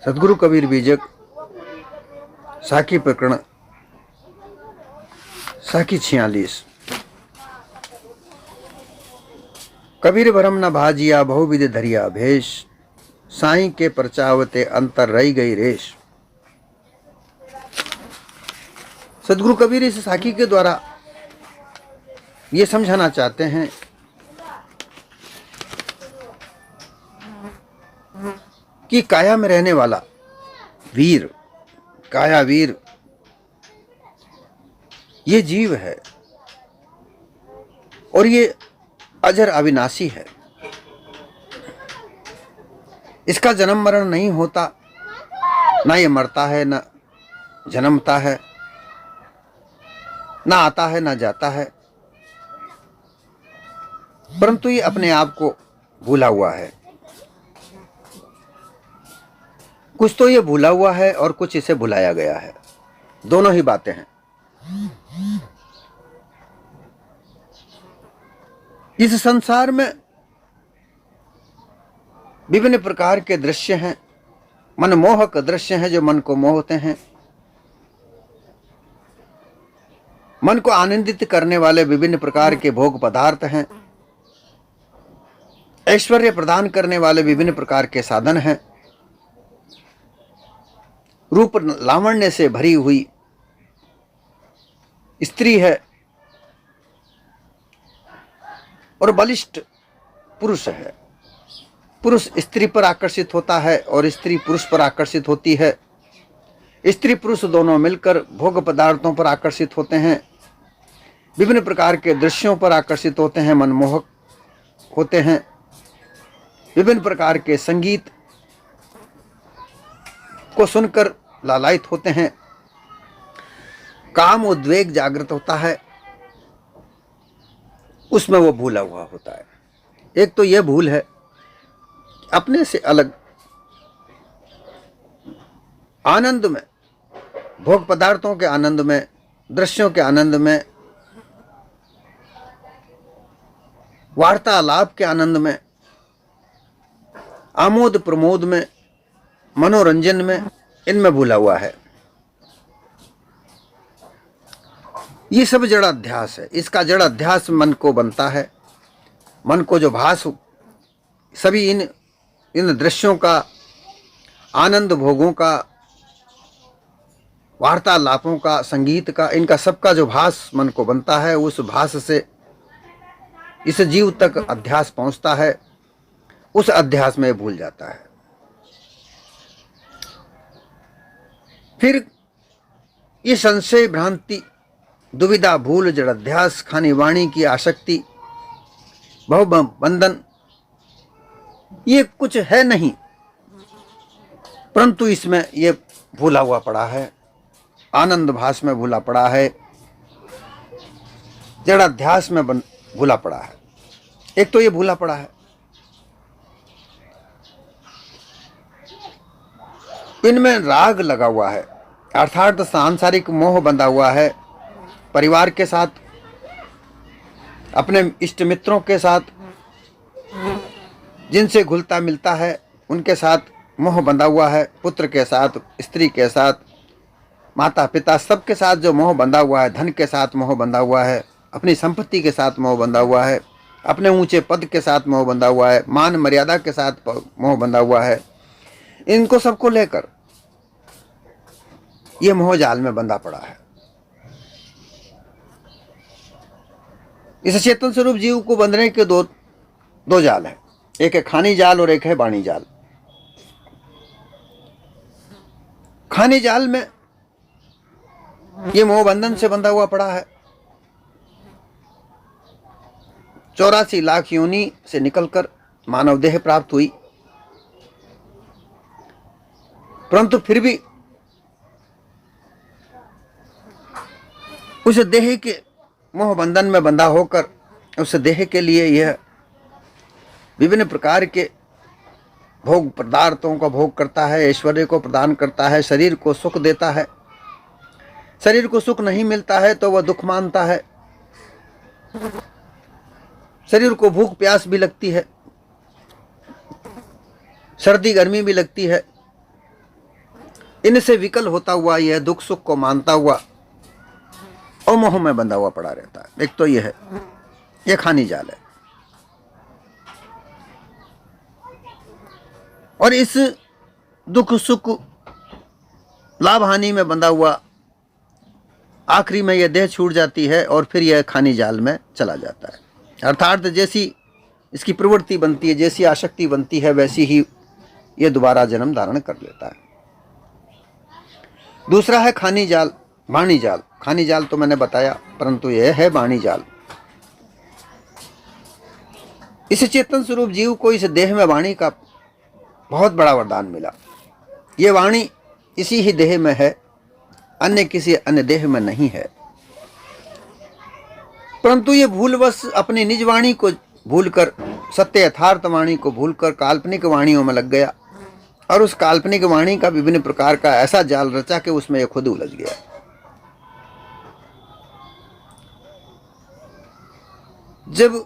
सदगुरु कबीर बीजक साखी प्रकरण साखी 46। कबीर भरम न भाजिया बहुविध धरिया भेष, साईं के परचावते अंतर रही गई रेश। सदगुरु कबीर इस साखी के द्वारा ये समझाना चाहते हैं कि काया में रहने वाला वीर, काया वीर ये जीव है और ये अजर अविनाशी है। इसका जन्म मरण नहीं होता, ना ये मरता है, ना जन्मता है, ना आता है, ना जाता है, परंतु ये अपने आप को भूला हुआ है। कुछ तो ये भूला हुआ है और कुछ इसे भुलाया गया है, दोनों ही बातें हैं। इस संसार में विभिन्न प्रकार के दृश्य हैं, मनमोहक दृश्य हैं जो मन को मोहते हैं। मन को आनंदित करने वाले विभिन्न प्रकार के भोग पदार्थ हैं, ऐश्वर्य प्रदान करने वाले विभिन्न प्रकार के साधन हैं, रूप लावण्य से भरी हुई स्त्री है और बलिष्ठ पुरुष है। पुरुष स्त्री पर आकर्षित होता है और स्त्री पुरुष पर आकर्षित होती है। स्त्री पुरुष दोनों मिलकर भोग पदार्थों पर आकर्षित होते हैं, विभिन्न प्रकार के दृश्यों पर आकर्षित होते हैं, मनमोहक होते हैं, विभिन्न प्रकार के संगीत को सुनकर लालायित होते हैं, काम उद्वेग जागृत होता है, उसमें वो भूला हुआ होता है। एक तो यह भूल है अपने से अलग आनंद में, भोग पदार्थों के आनंद में, दृश्यों के आनंद में, वार्तालाप के आनंद में, आमोद प्रमोद में, मनोरंजन में, इनमें भूला हुआ है। ये सब जड़ अध्यास है। इसका जड़ अध्यास मन को बनता है। मन को जो भास सभी इन दृश्यों का, आनंद भोगों का, वार्तालापों का, संगीत का, इनका सबका जो भास मन को बनता है, उस भास से इस जीव तक अध्यास पहुंचता है। उस अध्यास में भूल जाता है। फिर ये संशय, भ्रांति, दुविधा, भूल, जड़ अध्यास, खानी वाणी की आसक्ति, भव बंधन, ये कुछ है नहीं, परंतु इसमें ये भूला हुआ पड़ा है, आनंद भास में भूला पड़ा है, जड़ अध्यास में भूला पड़ा है। एक तो ये भूला पड़ा है। इनमें राग लगा हुआ है, अर्थात सांसारिक मोह बंधा हुआ है। परिवार के साथ, अपने इष्ट मित्रों के साथ, जिनसे घुलता मिलता है उनके साथ मोह बंधा हुआ है। पुत्र के साथ, स्त्री के साथ, माता पिता, सबके साथ जो मोह बंधा हुआ है, धन के साथ मोह बंधा हुआ है, अपनी संपत्ति के साथ मोह बंधा हुआ है, अपने ऊंचे पद के साथ मोह बंधा हुआ है, मान मर्यादा के साथ मोह बंधा हुआ है। इनको सबको लेकर ये मोह जाल में बंधा पड़ा है। इस चेतन स्वरूप जीव को बंधने के दो जाल है। एक है खानी जाल और एक है वाणी जाल। खानी जाल में ये मोह बंधन से बंधा हुआ पड़ा है। 84 लाख योनि से निकलकर मानव देह प्राप्त हुई, परंतु फिर भी उस देह के मोह बंधन में बंधा होकर उस देह के लिए यह विभिन्न प्रकार के भोग पदार्थों का भोग करता है, ऐश्वर्य को प्रदान करता है, शरीर को सुख देता है। शरीर को सुख नहीं मिलता है तो वह दुख मानता है। शरीर को भूख प्यास भी लगती है, सर्दी गर्मी भी लगती है, इनसे विकल होता हुआ यह दुख सुख को मानता हुआ और मोह में बंधा हुआ पड़ा रहता है। एक तो यह है, यह खानी जाल है। और इस दुख सुख लाभ हानि में बंधा हुआ आखिरी में यह देह छूट जाती है और फिर यह खानी जाल में चला जाता है। अर्थात जैसी इसकी प्रवृत्ति बनती है, जैसी आसक्ति बनती है, वैसी ही यह दोबारा जन्म धारण कर लेता है। दूसरा है खानी जाल, वाणी जाल। खानी जाल तो मैंने बताया, परंतु यह है वाणी जाल। इस चेतन स्वरूप जीव को इस देह में वाणी का बहुत बड़ा वरदान मिला। ये वाणी इसी ही देह में है, अन्य किसी अन्य देह में नहीं है। परंतु ये भूलवश अपनी निज वाणी को भूलकर, सत्य यथार्थ वाणी को भूलकर काल्पनिक वाणियों में लग गया और उस काल्पनिक वाणी का विभिन्न प्रकार का ऐसा जाल रचा कि उसमें यह खुद उलझ गया। जब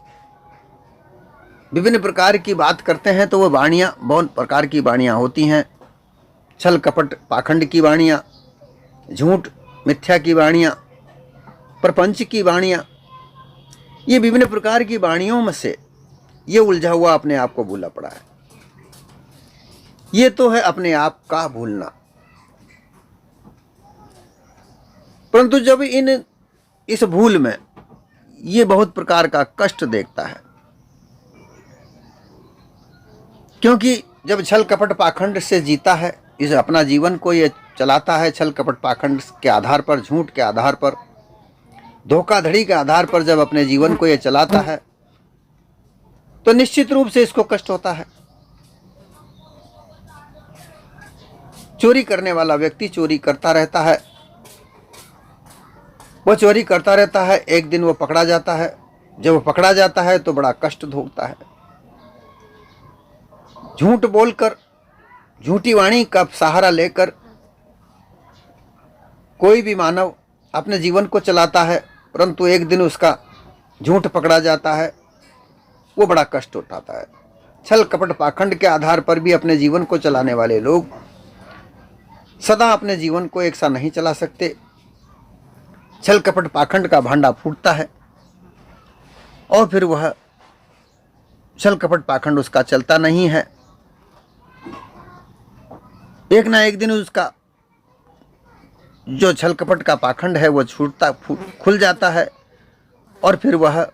विभिन्न प्रकार की बात करते हैं तो वह वाणियां बहुत प्रकार की वाणियां होती हैं। छल कपट पाखंड की वाणियां, झूठ मिथ्या की वाणियां, प्रपंच की वाणियां, ये विभिन्न प्रकार की वाणियों में से ये उलझा हुआ अपने आप को भूला पड़ा है। ये तो है अपने आप का भूलना। परंतु जब इस भूल में ये बहुत प्रकार का कष्ट देखता है, क्योंकि जब छल कपट पाखंड से जीता है, इस अपना जीवन को ये चलाता है छल कपट पाखंड के आधार पर, झूठ के आधार पर, धोखाधड़ी के आधार पर जब अपने जीवन को ये चलाता है तो निश्चित रूप से इसको कष्ट होता है। चोरी करने वाला व्यक्ति चोरी करता रहता है, वह चोरी करता रहता है, एक दिन वो पकड़ा जाता है। जब वो पकड़ा जाता है तो बड़ा कष्ट भोगता है। झूठ बोलकर, झूठी वाणी का सहारा लेकर कोई भी मानव अपने जीवन को चलाता है, परंतु एक दिन उसका झूठ पकड़ा जाता है, वो बड़ा कष्ट उठाता है। छल कपट पाखंड के आधार पर भी अपने जीवन को चलाने वाले लोग सदा अपने जीवन को एक सा नहीं चला सकते। छल कपट पाखंड का भांडा फूटता है और फिर वह छल कपट पाखंड उसका चलता नहीं है। एक ना एक दिन उसका जो छल कपट का पाखंड है वो खुल जाता है और फिर वह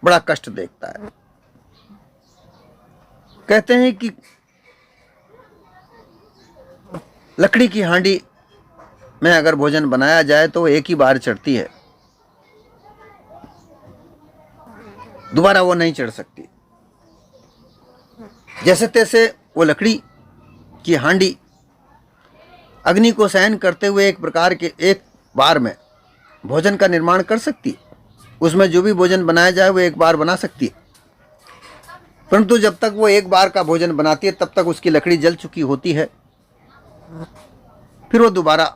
बड़ा कष्ट देखता है। कहते हैं कि लकड़ी की हांडी में अगर भोजन बनाया जाए तो एक ही बार चढ़ती है, दोबारा वो नहीं चढ़ सकती। जैसे तैसे वो लकड़ी की हांडी अग्नि को सहन करते हुए एक प्रकार के एक बार में भोजन का निर्माण कर सकती है। उसमें जो भी भोजन बनाया जाए वो एक बार बना सकती है, परंतु जब तक वो एक बार का भोजन बनाती है तब तक उसकी लकड़ी जल चुकी होती है, फिर वो दोबारा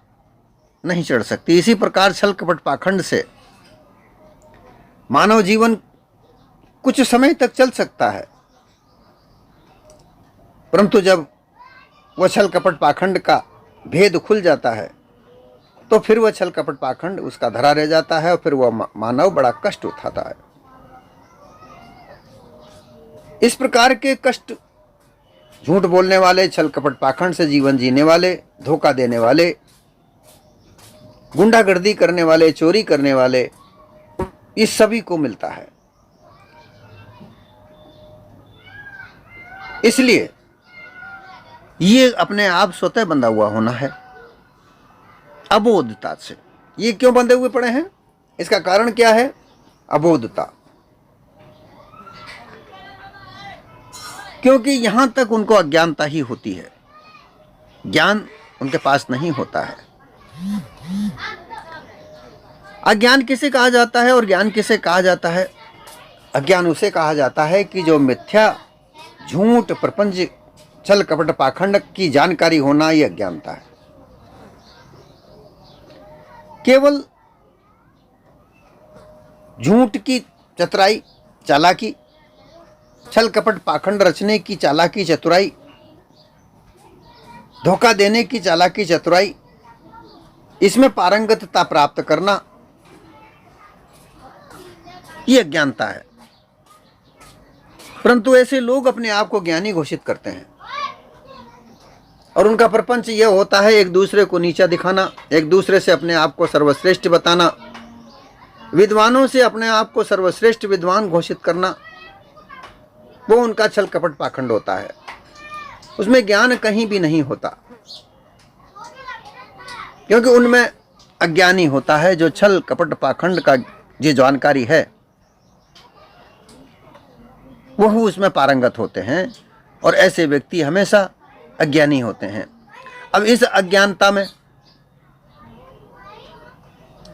नहीं चढ़ सकती। इसी प्रकार छल कपट पाखंड से मानव जीवन कुछ समय तक चल सकता है, परंतु जब वह छल कपट पाखंड का भेद खुल जाता है तो फिर वह छल कपट पाखंड उसका धरा रह जाता है और फिर वह मानव बड़ा कष्ट उठाता है। इस प्रकार के कष्ट झूठ बोलने वाले, छल कपट पाखंड से जीवन जीने वाले, धोखा देने वाले, गुंडागर्दी करने वाले, चोरी करने वाले, इस सभी को मिलता है। इसलिए ये अपने आप स्वतः बंधा हुआ होना है अबोधता से। ये क्यों बंधे हुए पड़े हैं? इसका कारण क्या है? अबोधता। क्योंकि यहां तक उनको अज्ञानता ही होती है, ज्ञान उनके पास नहीं होता है। अज्ञान किसे कहा जाता है और ज्ञान किसे कहा जाता है? अज्ञान उसे कहा जाता है कि जो मिथ्या, झूठ, प्रपंच, छल कपट पाखंड की जानकारी होना, यह अज्ञानता है। केवल झूठ की चतुराई, चालाकी, छल कपट पाखंड रचने की चालाकी, चतुराई, धोखा देने की चालाकी, चतुराई, इसमें पारंगतता प्राप्त करना, ये अज्ञानता है। परंतु ऐसे लोग अपने आप को ज्ञानी घोषित करते हैं और उनका प्रपंच यह होता है एक दूसरे को नीचा दिखाना, एक दूसरे से अपने आप को सर्वश्रेष्ठ बताना, विद्वानों से अपने आप को सर्वश्रेष्ठ विद्वान घोषित करना। वो उनका छल कपट पाखंड होता है, उसमें ज्ञान कहीं भी नहीं होता, क्योंकि उनमें अज्ञानी होता है। जो छल कपट पाखंड का जो जानकारी है वह उसमें पारंगत होते हैं और ऐसे व्यक्ति हमेशा अज्ञानी होते हैं। अब इस अज्ञानता में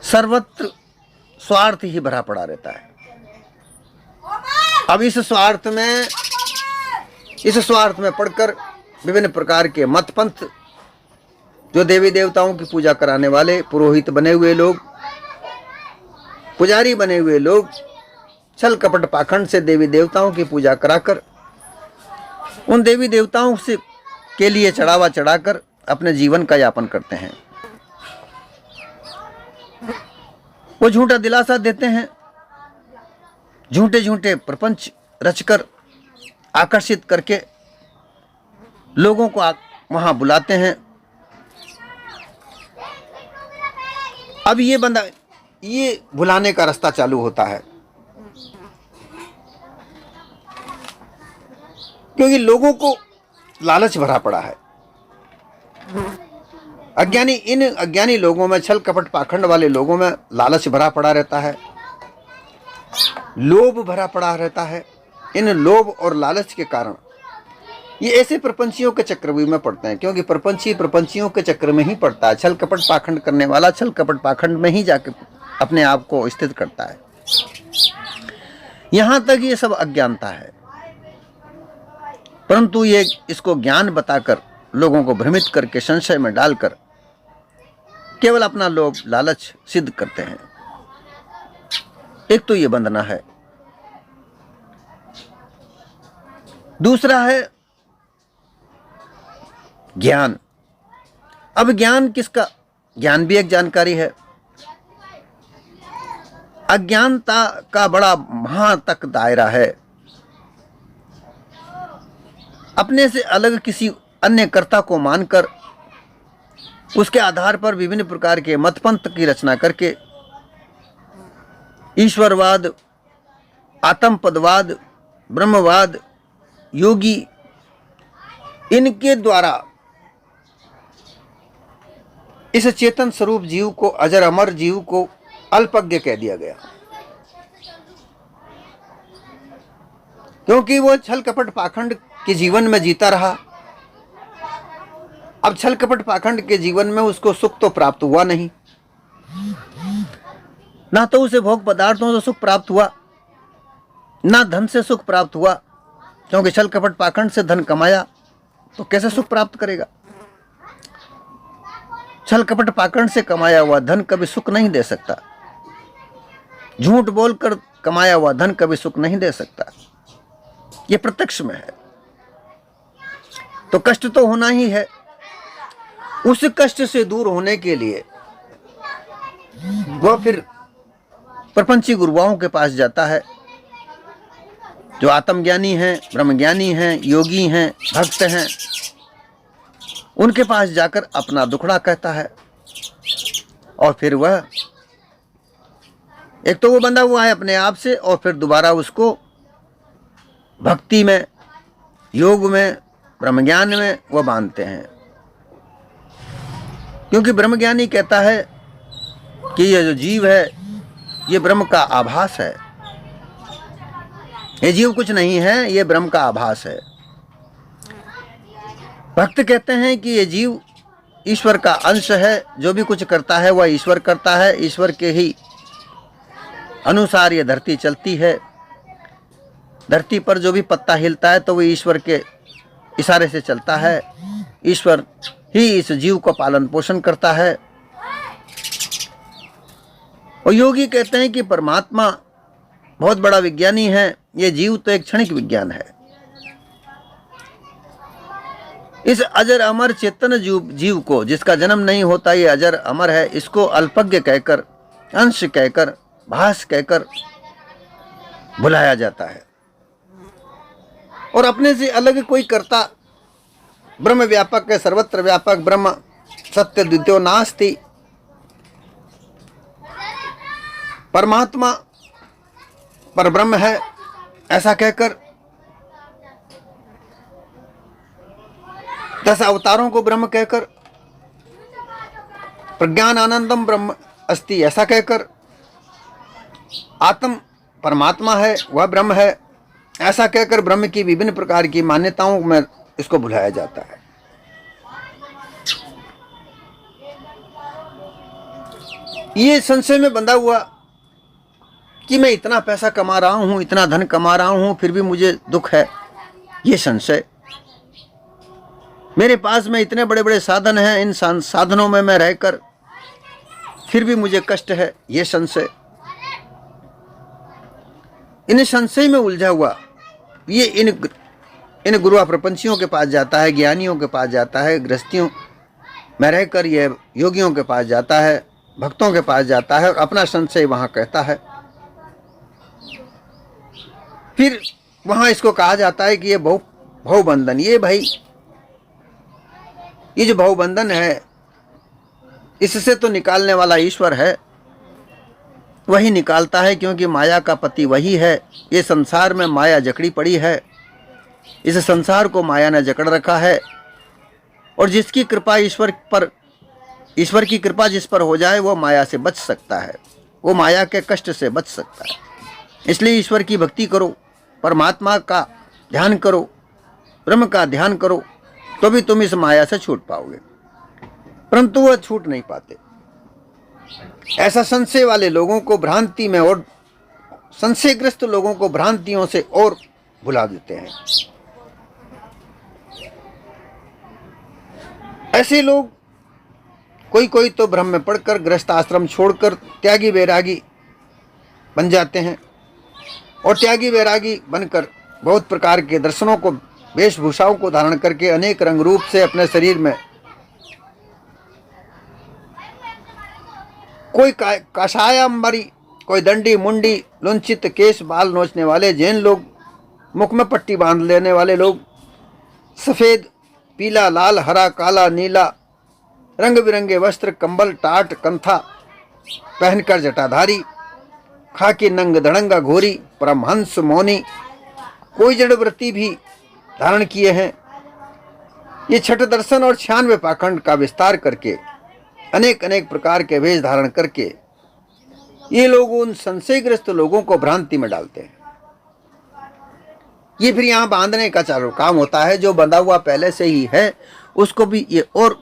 सर्वत्र स्वार्थ ही भरा पड़ा रहता है। अब इस स्वार्थ में पढ़कर विभिन्न प्रकार के मत पंथ, जो देवी देवताओं की पूजा कराने वाले पुरोहित बने हुए लोग, पुजारी बने हुए लोग, छल कपट पाखंड से देवी देवताओं की पूजा कराकर उन देवी देवताओं से के लिए चढ़ावा चढ़ाकर अपने जीवन का यापन करते हैं। वो झूठा दिलासा देते हैं, झूठे झूठे प्रपंच रचकर आकर्षित करके लोगों को वहां बुलाते हैं। अब ये बंदा ये भुलाने का रास्ता चालू होता है, क्योंकि लोगों को लालच भरा पड़ा है। इन अज्ञानी लोगों में, छल कपट पाखंड वाले लोगों में लालच भरा पड़ा रहता है, लोभ भरा पड़ा रहता है। इन लोभ और लालच के कारण ये ऐसे प्रपंचियों के चक्रव्यूह में पड़ते हैं, क्योंकि प्रपंचियों के चक्र में ही पड़ता है। छल कपट पाखंड करने वाला छल कपट पाखंड में ही जाके अपने आप को स्थित करता है। यहां तक ये सब अज्ञानता है, परंतु ये इसको ज्ञान बताकर लोगों को भ्रमित करके संशय में डालकर केवल अपना लोभ लालच सिद्ध करते हैं। एक तो ये बंधना है, दूसरा है ज्ञान। अब ज्ञान किसका? ज्ञान भी एक जानकारी है। अज्ञानता का बड़ा वहां तक दायरा है। अपने से अलग किसी अन्य कर्ता को मानकर उसके आधार पर विभिन्न प्रकार के मतपंथ की रचना करके ईश्वरवाद, आत्मपदवाद, ब्रह्मवाद, योगी, इनके द्वारा इस चेतन स्वरूप जीव को, अजर अमर जीव को अल्पज्ञ कह दिया गया, क्योंकि वो छल कपट पाखंड के जीवन में जीता रहा। अब छल कपट पाखंड के जीवन में उसको सुख तो प्राप्त हुआ नहीं, ना तो उसे भोग पदार्थों से सुख प्राप्त हुआ, ना धन से सुख प्राप्त हुआ, क्योंकि छल कपट पाखंड से धन कमाया तो कैसे सुख प्राप्त करेगा? छल कपट पाखंड से कमाया हुआ धन कभी सुख नहीं दे सकता। झूठ बोलकर कमाया हुआ धन कभी सुख नहीं दे सकता। ये प्रत्यक्ष में है। तो कष्ट तो होना ही है। उस कष्ट से दूर होने के लिए वह फिर प्रपंची गुरुओं के पास जाता है, जो आत्मज्ञानी हैं, ब्रह्मज्ञानी हैं, योगी हैं, भक्त हैं। उनके पास जाकर अपना दुखड़ा कहता है और फिर वह एक तो वो बंधा हुआ है अपने आप से, और फिर दोबारा उसको भक्ति में, योग में, ब्रह्मज्ञान में वह बांधते हैं। क्योंकि ब्रह्मज्ञानी कहता है कि यह जो जीव है ये ब्रह्म का आभास है, ये जीव कुछ नहीं है, ये ब्रह्म का आभास है। भक्त कहते हैं कि ये जीव ईश्वर का अंश है, जो भी कुछ करता है वह ईश्वर करता है, ईश्वर के ही अनुसार ये धरती चलती है। धरती पर जो भी पत्ता हिलता है तो वो ईश्वर के इशारे से चलता है। ईश्वर ही इस जीव को पालन पोषण करता है। और योगी कहते हैं कि परमात्मा बहुत बड़ा विज्ञानी है, ये जीव तो एक क्षणिक विज्ञान है। इस अजर अमर चेतन जीव को, जिसका जन्म नहीं होता, ये अजर अमर है, इसको अल्पज्ञ कहकर, अंश कहकर, भास कहकर बुलाया जाता है। और अपने से अलग कोई कर्ता, ब्रह्म व्यापक है, सर्वत्र व्यापक ब्रह्म सत्य द्वितीयो नास्ति, परमात्मा परब्रह्म है, ऐसा कहकर 10 अवतारों को ब्रह्म कहकर, प्रज्ञान आनंदम ब्रह्म अस्ति ऐसा कहकर, आत्म परमात्मा है, वह ब्रह्म है, ऐसा कहकर ब्रह्म की विभिन्न प्रकार की मान्यताओं में इसको भुलाया जाता है। ये संशय में बंधा हुआ कि मैं इतना पैसा कमा रहा हूं, इतना धन कमा रहा हूं, फिर भी मुझे दुख है, ये संशय। मेरे पास में इतने बड़े बड़े साधन हैं, इन साधनों में मैं रहकर फिर भी मुझे कष्ट है, ये संशय। इन संशय में उलझा हुआ ये इन गुरुआ प्रपंचियों के पास जाता है, ज्ञानियों के पास जाता है, गृहस्थियों में रहकर ये योगियों के पास जाता है, भक्तों के पास जाता है और अपना संशय वहां कहता है। फिर वहां इसको कहा जाता है कि ये भवबंधन, ये भाई ये जो भवबंधन है, इससे तो निकालने वाला ईश्वर है, वही निकालता है, क्योंकि माया का पति वही है। ये संसार में माया जकड़ी पड़ी है, इस संसार को माया ने जकड़ रखा है। और जिसकी कृपा ईश्वर की कृपा जिस पर हो जाए वो माया से बच सकता है, वो माया के कष्ट से बच सकता है। इसलिए ईश्वर की भक्ति करो, परमात्मा का ध्यान करो, ब्रह्म का ध्यान करो, तो भी तुम इस माया से छूट पाओगे, परंतु वह छूट नहीं पाते। ऐसा संशय वाले लोगों को भ्रांति में, और संशयग्रस्त लोगों को भ्रांतियों से और भुला देते हैं। ऐसे लोग कोई तो भ्रम में पड़कर गृहस्थ आश्रम छोड़कर त्यागी वैरागी बन जाते हैं, और त्यागी वैरागी बनकर बहुत प्रकार के दर्शनों को, वेशभूषाओं को धारण करके अनेक रंग रूप से अपने शरीर में, कोई काशायांबरी, कोई दंडी मुंडी, लुंचित केश बाल नोचने वाले जैन लोग, मुख में पट्टी बांध लेने वाले लोग, सफ़ेद पीला लाल हरा काला नीला रंग बिरंगे वस्त्र, कंबल टाट कंथा पहनकर जटाधारी, खाकी नंग दड़ंगा घोरी, परमहंस मौनी, कोई जड़व्रती भी धारण किए हैं। ये छठ दर्शन और 96 पाखंड का विस्तार करके, अनेक अनेक प्रकार के वेश धारण करके ये लोग उन संशयग्रस्त लोगों को भ्रांति में डालते हैं। ये फिर यहाँ बांधने का चालू काम होता है। जो बंधा हुआ पहले से ही है उसको भी ये और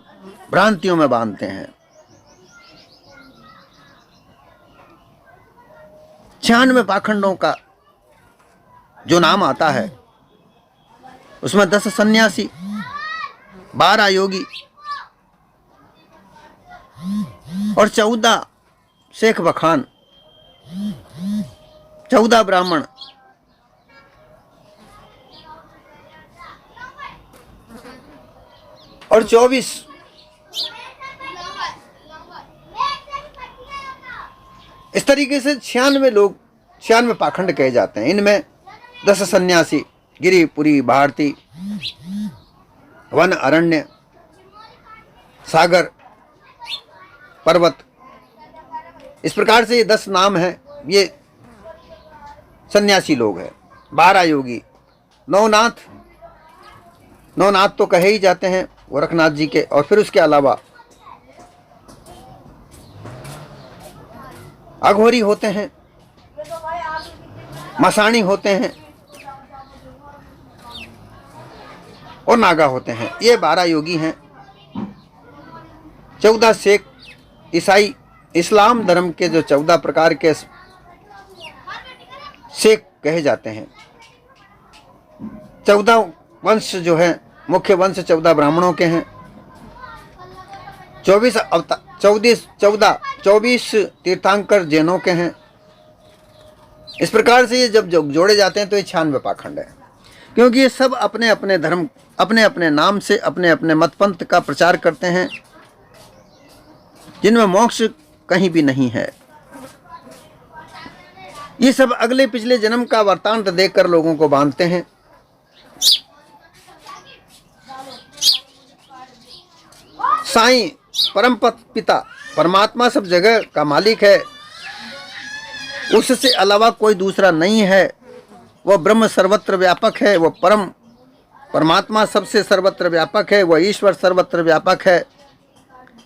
भ्रांतियों में बांधते हैं। 96 पाखंडों का जो नाम आता है उसमें 10 सन्यासी, 12 योगी और 14 शेख बखान, 14 ब्राह्मण और 24 इस तरीके से 96 लोग, 96 पाखंड कहे जाते हैं। इनमें 10 सन्यासी, गिरिपुरी, भारती, वन अरण्य, सागर, पर्वत, इस प्रकार से ये 10 नाम हैं। ये सन्यासी लोग हैं। 12 योगी, नवनाथ तो कहे ही जाते हैं गोरखनाथ जी के, और फिर उसके अलावा अघोरी होते हैं, मसाणी होते हैं और नागा होते हैं। ये 12 योगी हैं। 14 शेख, ईसाई इस्लाम धर्म के जो 14 प्रकार के शेख कहे जाते हैं। 14 वंश जो है, मुख्य वंश 14 ब्राह्मणों के हैं। 24 तीर्थंकर जैनों के हैं। इस प्रकार से ये जब जोड़े जाते हैं तो ये 96 पाखंड है। क्योंकि ये सब अपने अपने धर्म, अपने अपने नाम से अपने अपने मतपंथ का प्रचार करते हैं, जिनमें मोक्ष कहीं भी नहीं है। ये सब अगले पिछले जन्म का वृत्तांत देकर लोगों को बांधते हैं। साईं परम पिता परमात्मा सब जगह का मालिक है, उससे अलावा कोई दूसरा नहीं है। वह ब्रह्म सर्वत्र व्यापक है, वह परमात्मा सबसे सर्वत्र व्यापक है, वह ईश्वर सर्वत्र व्यापक है।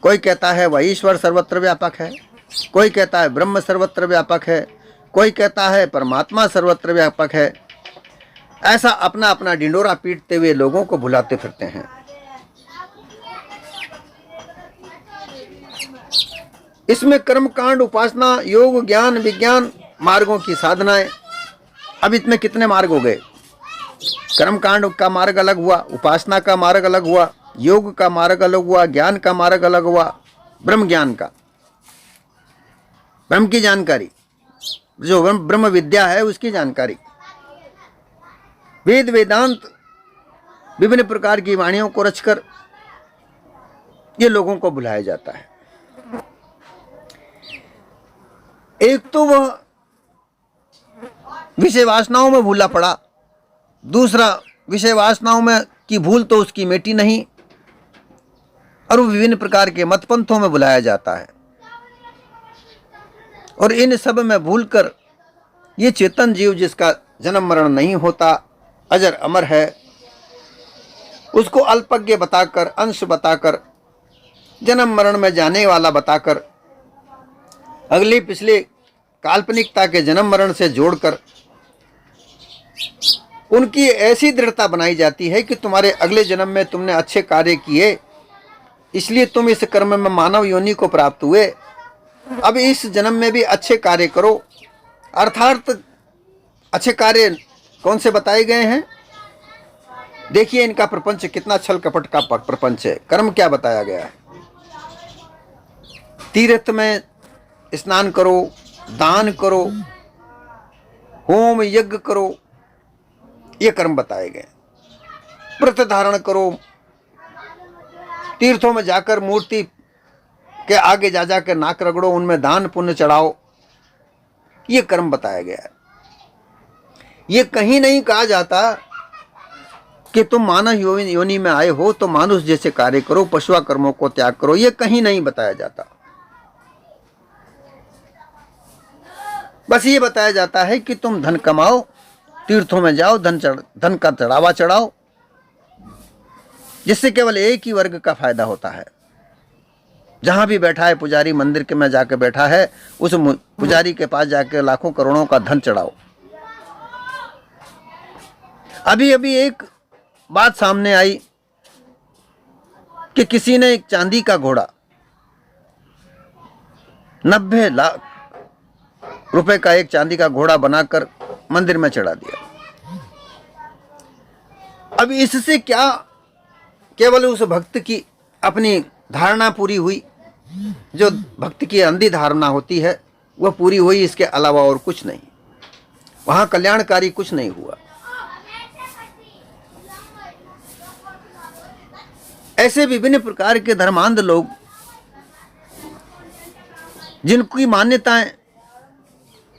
कोई कहता है वह ईश्वर सर्वत्र व्यापक है, कोई कहता है ब्रह्म सर्वत्र व्यापक है, कोई कहता है परमात्मा सर्वत्र व्यापक है। ऐसा अपना अपना ढिंडोरा पीटते हुए लोगों को भुलाते फिरते हैं। इसमें कर्मकांड, उपासना, योग, ज्ञान, विज्ञान मार्गों की साधनाएं, अब इसमें कितने मार्ग हो गए? कर्मकांड का मार्ग अलग हुआ, उपासना का मार्ग अलग हुआ, योग का मार्ग अलग हुआ, ज्ञान का मार्ग अलग हुआ, ब्रह्म ज्ञान का, ब्रह्म की जानकारी, जो ब्रह्म विद्या है उसकी जानकारी, वेद वेदांत, विभिन्न प्रकार की वाणियों को रचकर ये लोगों को बुलाया जाता है। एक तो वह विषय वासनाओं में भूला पड़ा, दूसरा विषय वासनाओं में की भूल तो उसकी मिटी नहीं, और वो विभिन्न प्रकार के मतपंथों में बुलाया जाता है। और इन सब में भूलकर ये चेतन जीव जिसका जन्म मरण नहीं होता, अजर अमर है, उसको अल्पज्ञ बताकर, अंश बताकर, जन्म मरण में जाने वाला बताकर, अगले पिछले काल्पनिकता के जन्म मरण से जोड़कर उनकी ऐसी दृढ़ता बनाई जाती है कि तुम्हारे अगले जन्म में तुमने अच्छे कार्य किए, इसलिए तुम इस कर्म में मानव योनि को प्राप्त हुए। अब इस जन्म में भी अच्छे कार्य करो। अर्थात अच्छे कार्य कौन से बताए गए हैं? देखिए इनका प्रपंच कितना छल कपट का प्रपंच है। कर्म क्या बताया गया है? तीर्थ में स्नान करो, दान करो, होम यज्ञ करो, ये कर्म बताए गए। व्रत धारण करो, तीर्थों में जाकर मूर्ति के आगे जा जाकर नाक रगड़ो, उनमें दान पुण्य चढ़ाओ, ये कर्म बताया गया है। ये कहीं नहीं कहा जाता कि तुम मानव योनि में आए हो तो मानुष जैसे कार्य करो, पशुआ कर्मों को त्याग करो, ये कहीं नहीं बताया जाता। बस ये बताया जाता है कि तुम धन कमाओ, तीर्थों में जाओ, धन का चढ़ावा चढ़ाओ, जिससे केवल एक ही वर्ग का फायदा होता है। जहां भी बैठा है पुजारी, मंदिर के में जाकर बैठा है, उस पुजारी के पास जाकर लाखों करोड़ों का धन चढ़ाओ। अभी अभी एक बात सामने आई कि किसी ने एक चांदी का घोड़ा 90 लाख रुपए का एक चांदी का घोड़ा बनाकर मंदिर में चढ़ा दिया। अब इससे क्या केवल उस भक्त की अपनी धारणा पूरी हुई, जो भक्त की अंधी धारणा होती है वह पूरी हुई, इसके अलावा और कुछ नहीं। वहां कल्याणकारी कुछ नहीं हुआ। ऐसे विभिन्न प्रकार के धर्मांध लोग, जिनकी मान्यताएं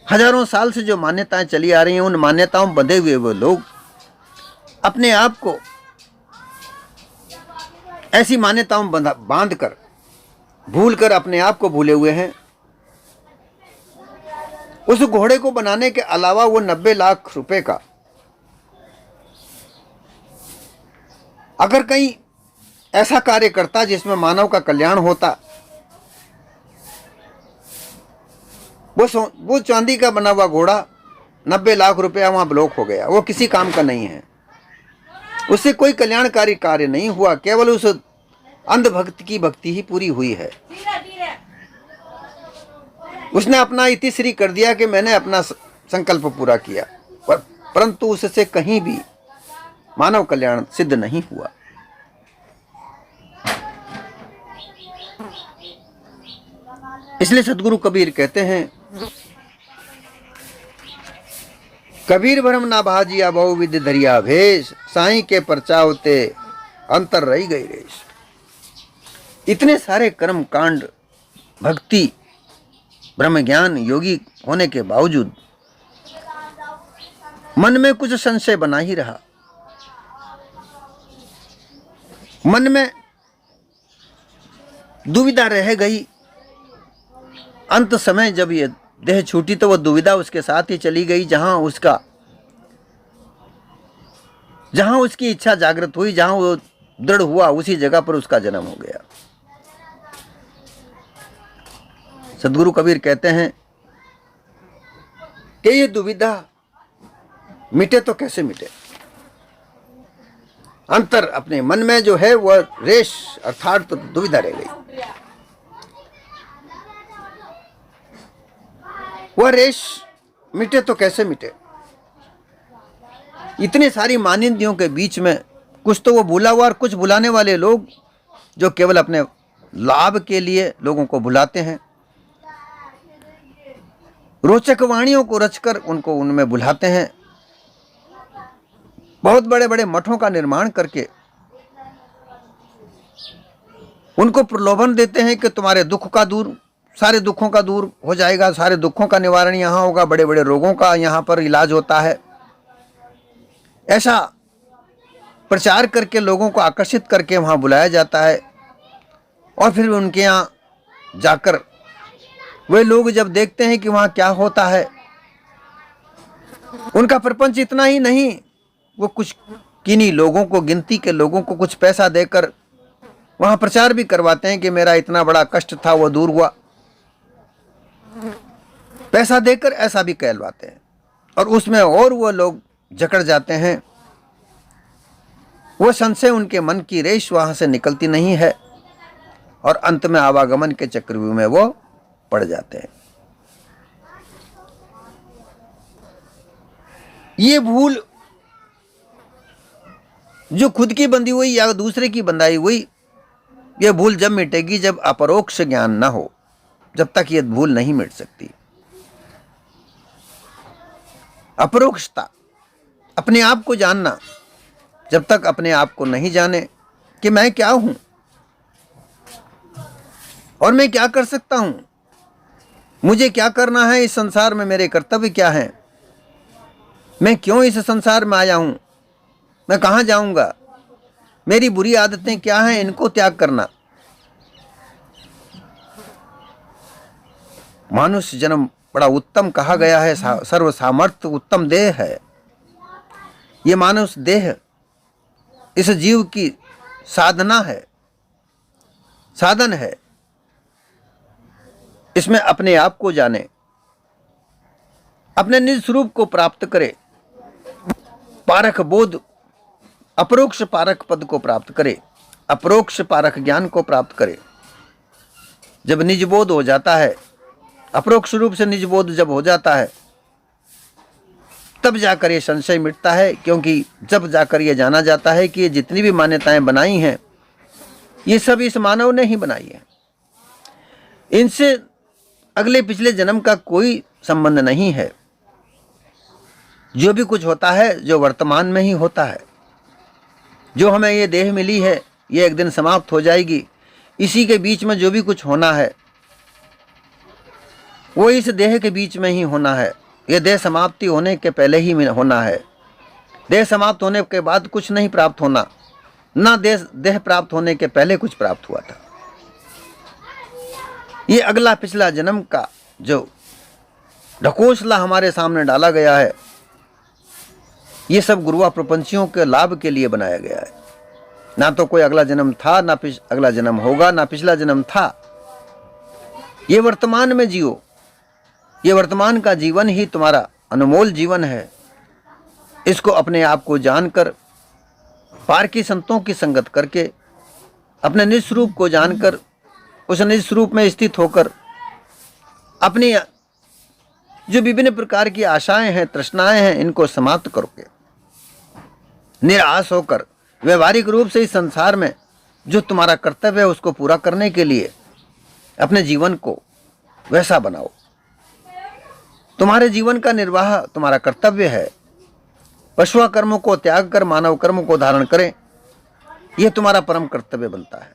हजारों साल से जो मान्यताएं चली आ रही हैं, उन मान्यताओं में बंधे हुए वो लोग अपने आप को ऐसी मान्यताओं में बांध कर, भूल कर अपने आप को भूले हुए हैं। उस घोड़े को बनाने के अलावा वो 90 लाख रुपए का अगर कहीं ऐसा कार्य करता जिसमें मानव का कल्याण होता, वो चांदी का बना हुआ घोड़ा 90 लाख रुपया वहां ब्लॉक हो गया, वो किसी काम का नहीं है, उससे कोई कल्याणकारी कार्य नहीं हुआ, केवल उस अंधभक्त की भक्ति ही पूरी हुई है। उसने अपना इतिश्री कर दिया कि मैंने अपना संकल्प पूरा किया, परंतु उससे कहीं भी मानव कल्याण सिद्ध नहीं हुआ। इसलिए सदगुरु कबीर कहते हैं कबीर भरम ना भाजिया बहुविध धरिया भेष, साईं के परचावते अंतर रही गई रेश। इतने सारे कर्म कांड, भक्ति, ब्रह्म ज्ञान, योगी होने के बावजूद मन में कुछ संशय बना ही रहा। मन में दुविधा रह गई। अंत समय जब ये देह छूटी तो वह दुविधा उसके साथ ही चली गई। जहां उसकी इच्छा जागृत हुई, जहां वो दृढ़ हुआ, उसी जगह पर उसका जन्म हो गया। सदगुरु कबीर कहते हैं कि ये दुविधा मिटे तो कैसे मिटे। अंतर अपने मन में जो है वह रेश अर्थात तो दुविधा रह गई। वह रेश मिटे तो कैसे मिटे। इतनी सारी मानिंदियों के बीच में कुछ तो वो भूला हुआ और कुछ भुलाने वाले लोग जो केवल अपने लाभ के लिए लोगों को भुलाते हैं। रोचक वाणियों को रचकर उनको उनमें भुलाते हैं। बहुत बड़े बड़े मठों का निर्माण करके उनको प्रलोभन देते हैं कि तुम्हारे दुख का दूर, सारे दुखों का दूर हो जाएगा, सारे दुखों का निवारण यहाँ होगा, बड़े बड़े रोगों का यहाँ पर इलाज होता है। ऐसा प्रचार करके लोगों को आकर्षित करके वहाँ बुलाया जाता है। और फिर उनके यहाँ जाकर वे लोग जब देखते हैं कि वहाँ क्या होता है, उनका प्रपंच इतना ही नहीं, वो कुछ किन्हीं लोगों को, गिनती के लोगों को कुछ पैसा देकर वहाँ प्रचार भी करवाते हैं कि मेरा इतना बड़ा कष्ट था वो दूर हुआ। पैसा देकर ऐसा भी कहलवाते हैं और उसमें और वो लोग जकड़ जाते हैं। वो संशय, उनके मन की रेश वहां से निकलती नहीं है और अंत में आवागमन के चक्रव्यूह में वो पड़ जाते हैं। ये भूल जो खुद की बंधी हुई या दूसरे की बंधाई हुई, ये भूल जब मिटेगी जब अपरोक्ष ज्ञान ना हो। जब तक ये भूल नहीं मिट सकती। अपरोक्षता, अपने आप को जानना, जब तक अपने आप को नहीं जाने कि मैं क्या हूं और मैं क्या कर सकता हूं, मुझे क्या करना है, इस संसार में मेरे कर्तव्य क्या हैं, मैं क्यों इस संसार में आया हूं, मैं कहां जाऊंगा, मेरी बुरी आदतें क्या हैं, इनको त्याग करना। मानुष जन्म बड़ा उत्तम कहा गया है, सर्व सामर्थ्य उत्तम देह है। ये मानुष देह इस जीव की साधना है, साधन है। इसमें अपने आप को जाने, अपने निज स्वरूप को प्राप्त करे, पारख बोध, अपरोक्ष पारख पद को प्राप्त करे, अपरोक्ष पारख ज्ञान को प्राप्त करे। जब निज बोध हो जाता है, अपरोक्ष रूप से निज बोध जब हो जाता है, तब जाकर ये संशय मिटता है। क्योंकि जब जाकर ये जाना जाता है कि ये जितनी भी मान्यताएं बनाई हैं, ये सब इस मानव ने ही बनाई है, इनसे अगले पिछले जन्म का कोई संबंध नहीं है। जो भी कुछ होता है, जो वर्तमान में ही होता है। जो हमें ये देह मिली है, ये एक दिन समाप्त हो जाएगी। इसी के बीच में जो भी कुछ होना है, वो इस देह के बीच में ही होना है। ये देह समाप्ति होने के पहले ही होना है। देह समाप्त होने के बाद कुछ नहीं प्राप्त होना, ना देह प्राप्त होने के पहले कुछ प्राप्त हुआ था। ये अगला पिछला जन्म का जो ढकोसला हमारे सामने डाला गया है, ये सब गुरुआ प्रपंचियों के लाभ के लिए बनाया गया है। ना तो कोई अगला जन्म था, ना अगला जन्म होगा, ना पिछला जन्म था। ये वर्तमान में जियो। ये वर्तमान का जीवन ही तुम्हारा अनमोल जीवन है। इसको अपने आप को जानकर, पार की संतों की संगत करके, अपने निज स्वरूप को जानकर, उस निज स्वरूप में स्थित होकर, अपनी जो विभिन्न प्रकार की आशाएं हैं, तृष्णाएं हैं, इनको समाप्त करोगे। निराश होकर व्यवहारिक रूप से इस संसार में जो तुम्हारा कर्तव्य है उसको पूरा करने के लिए अपने जीवन को वैसा बनाओ। तुम्हारे जीवन का निर्वाह तुम्हारा कर्तव्य है। पशुआ कर्मों को त्याग कर मानव कर्म को धारण करें, यह तुम्हारा परम कर्तव्य बनता है।